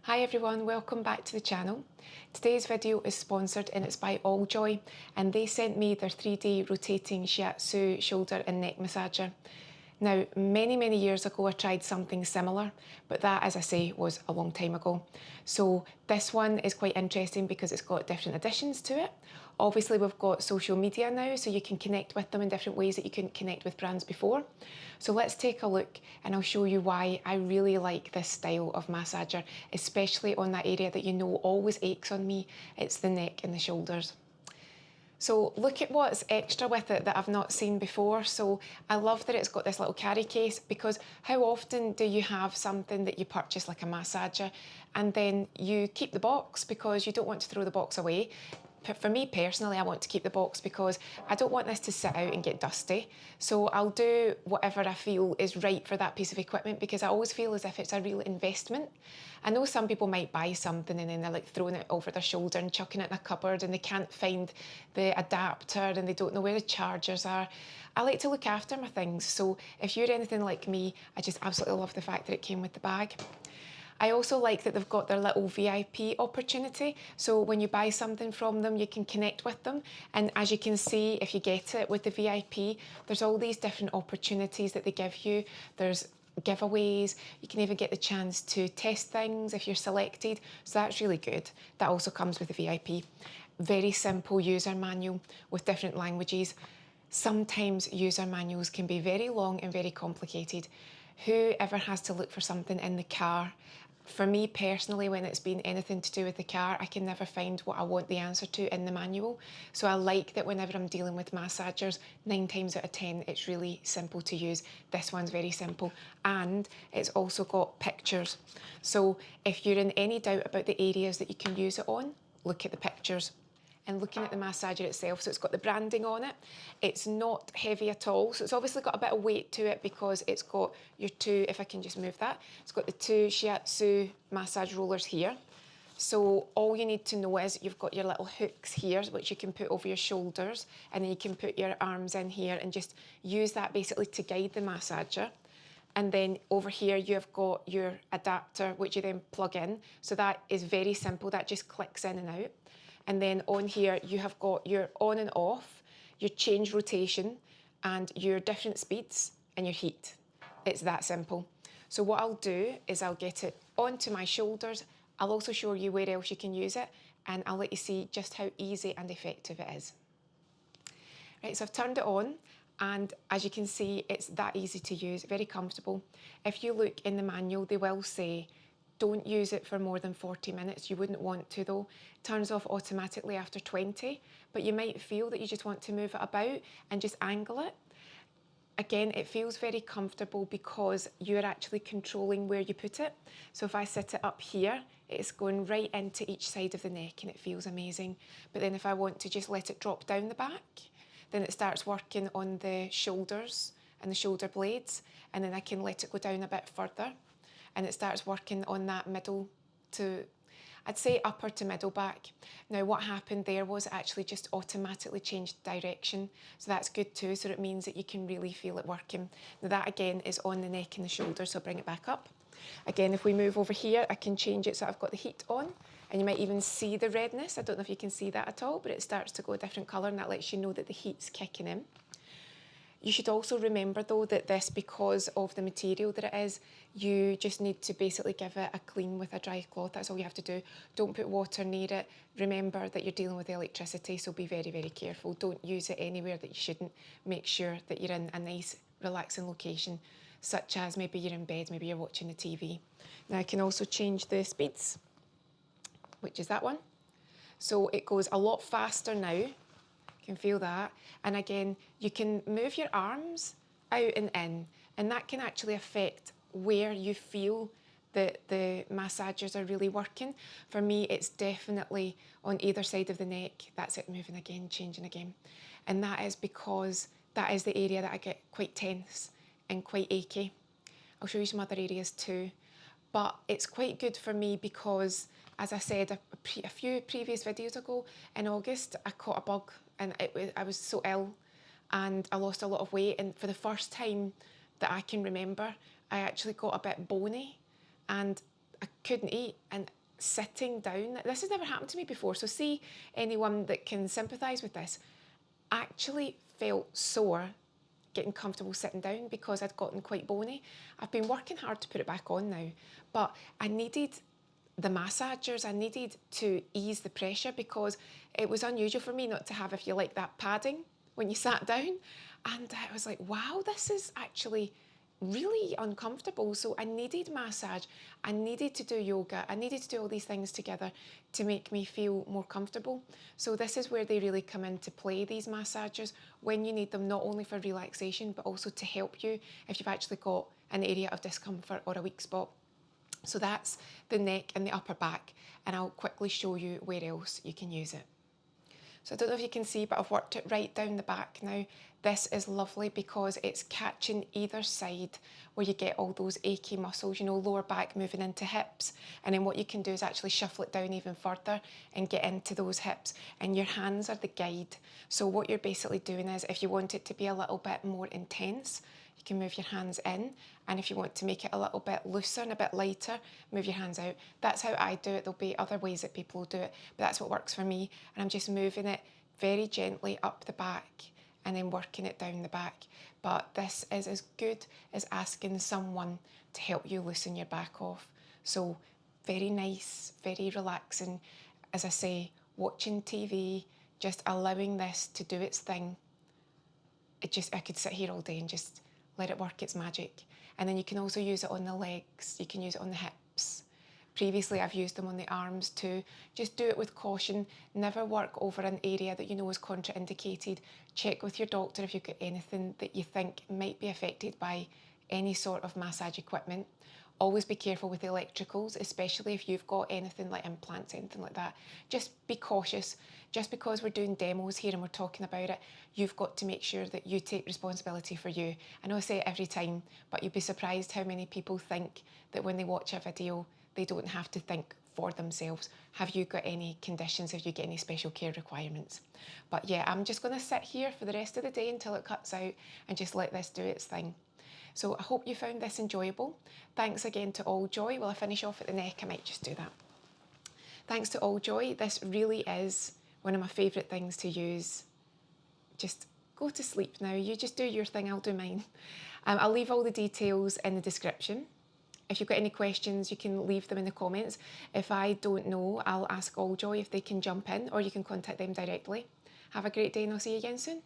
Hi everyone, welcome back to the channel. Today's video is sponsored and it's by Alljoy, and they sent me their 3D rotating shiatsu shoulder and neck massager. Now, many years ago I tried something similar, but that, as I say, was a long time ago. So this one is quite interesting because it's got different additions to it. Obviously we've got social media now, so you can connect with them in different ways that you couldn't connect with brands before. So let's take a look and I'll show you why I really like this style of massager, especially on that area that you know always aches on me. It's the neck and the shoulders. So look at what's extra with it that I've not seen before. So I love that it's got this little carry case, because how often do you have something that you purchase like a massager and then you keep the box because you don't want to throw the box away? For me personally, I want to keep the box because I don't want this to sit out and get dusty. So I'll do whatever I feel is right for that piece of equipment, because I always feel as if it's a real investment. I know some people might buy something and then they're like throwing it over their shoulder and chucking it in a cupboard and they can't find the adapter and they don't know where the chargers are. I like to look after my things. So if you're anything like me, I just absolutely love the fact that it came with the bag. I also like that they've got their little VIP opportunity. So when you buy something from them, you can connect with them. And as you can see, if you get it with the VIP, there's all these different opportunities that they give you. There's giveaways. You can even get the chance to test things if you're selected. So that's really good. That also comes with the VIP. Very simple user manual with different languages. Sometimes user manuals can be very long and very complicated. Whoever has to look for something in the car, for me personally, when it's been anything to do with the car, I can never find what I want the answer to in the manual. So I like that whenever I'm dealing with massagers, 9 times out of 10, it's really simple to use. This one's very simple, and it's also got pictures. So if you're in any doubt about the areas that you can use it on, look at the pictures. And looking at the massager itself, so it's got the branding on it. It's not heavy at all, so it's obviously got a bit of weight to it because it's got your two, if I can just move that, it's got the 2 shiatsu massage rollers here. So all you need to know is you've got your little hooks here, which you can put over your shoulders, and then you can put your arms in here and just use that basically to guide the massager. And then over here you've got your adapter, which you then plug in. So that is very simple, that just clicks in and out. And then on here, you have got your on and off, your change rotation, and your different speeds and your heat. It's that simple. So what I'll do is I'll get it onto my shoulders. I'll also show you where else you can use it, and I'll let you see just how easy and effective it is. Right, so I've turned it on, and as you can see, it's that easy to use, very comfortable. If you look in the manual, they will say, don't use it for more than 40 minutes. You wouldn't want to though. It turns off automatically after 20, but you might feel that you just want to move it about and just angle it. Again, it feels very comfortable because you're actually controlling where you put it. So if I sit it up here, it's going right into each side of the neck and it feels amazing. But then if I want to just let it drop down the back, then it starts working on the shoulders and the shoulder blades, and then I can let it go down a bit further. And it starts working on that middle to, I'd say upper to middle back. Now what happened there was it actually just automatically changed direction. So that's good too, so it means that you can really feel it working. Now that again is on the neck and the shoulder, so bring it back up. Again, if we move over here, I can change it so I've got the heat on, and you might even see the redness. I don't know if you can see that at all, but it starts to go a different colour, and that lets you know that the heat's kicking in. You should also remember though that this, because of the material that it is, you just need to basically give it a clean with a dry cloth. That's all you have to do. Don't put water near it. Remember that you're dealing with electricity, so be very careful. Don't use it anywhere that you shouldn't. Make sure that you're in a nice, relaxing location, such as maybe you're in bed, maybe you're watching the TV. Now I can also change the speeds, which is that one. So it goes a lot faster now. Can feel that. And again, you can move your arms out and in, and that can actually affect where you feel that the massagers are really working. For me, it's definitely on either side of the neck. That's it, moving again, changing again. And that is because that is the area that I get quite tense and quite achy. I'll show you some other areas too. But it's quite good for me because, as I said a few previous videos ago, in August, I caught a bug and I was so ill and I lost a lot of weight. And for the first time that I can remember, I actually got a bit bony. And I couldn't eat, and sitting down, this has never happened to me before, so see anyone that can sympathise with this, actually felt sore getting comfortable sitting down because I'd gotten quite bony. I've been working hard to put it back on now, but I needed the massagers, I needed to ease the pressure because it was unusual for me not to have, if you like, that padding when you sat down. And I was like, wow, this is actually really uncomfortable. So I needed massage, I needed to do yoga, I needed to do all these things together to make me feel more comfortable. So this is where they really come into play, these massagers, when you need them, not only for relaxation but also to help you if you've actually got an area of discomfort or a weak spot. So that's the neck and the upper back, and I'll quickly show you where else you can use it. So I don't know if you can see, but I've worked it right down the back now. This is lovely because it's catching either side where you get all those achy muscles, you know, lower back moving into hips. And then what you can do is actually shuffle it down even further and get into those hips. And your hands are the guide. So what you're basically doing is, if you want it to be a little bit more intense, you can move your hands in, and if you want to make it a little bit looser and a bit lighter, move your hands out. That's how I do it. There'll be other ways that people do it, but that's what works for me. And I'm just moving it very gently up the back and then working it down the back. But this is as good as asking someone to help you loosen your back off. So very nice, very relaxing. As I say, watching TV, just allowing this to do its thing. I could sit here all day and just let it work its magic. And then you can also use it on the legs, you can use it on the hips. Previously I've used them on the arms too. Just do it with caution, never work over an area that you know is contraindicated. Check with your doctor if you've got anything that you think might be affected by any sort of massage equipment. Always be careful with electricals, especially if you've got anything like implants, anything like that. Just be cautious. Just because we're doing demos here and we're talking about it, you've got to make sure that you take responsibility for you. I know I say it every time, but you'd be surprised how many people think that when they watch a video, they don't have to think for themselves. Have you got any conditions? Have you got any special care requirements? But yeah, I'm just going to sit here for the rest of the day until it cuts out and just let this do its thing. So I hope you found this enjoyable. Thanks again to Alljoy. Will I finish off at the neck? I might just do that. Thanks to Alljoy. This really is one of my favourite things to use. Just go to sleep now. You just do your thing, I'll do mine. I'll leave all the details in the description. If you've got any questions, you can leave them in the comments. If I don't know, I'll ask Alljoy if they can jump in, or you can contact them directly. Have a great day and I'll see you again soon.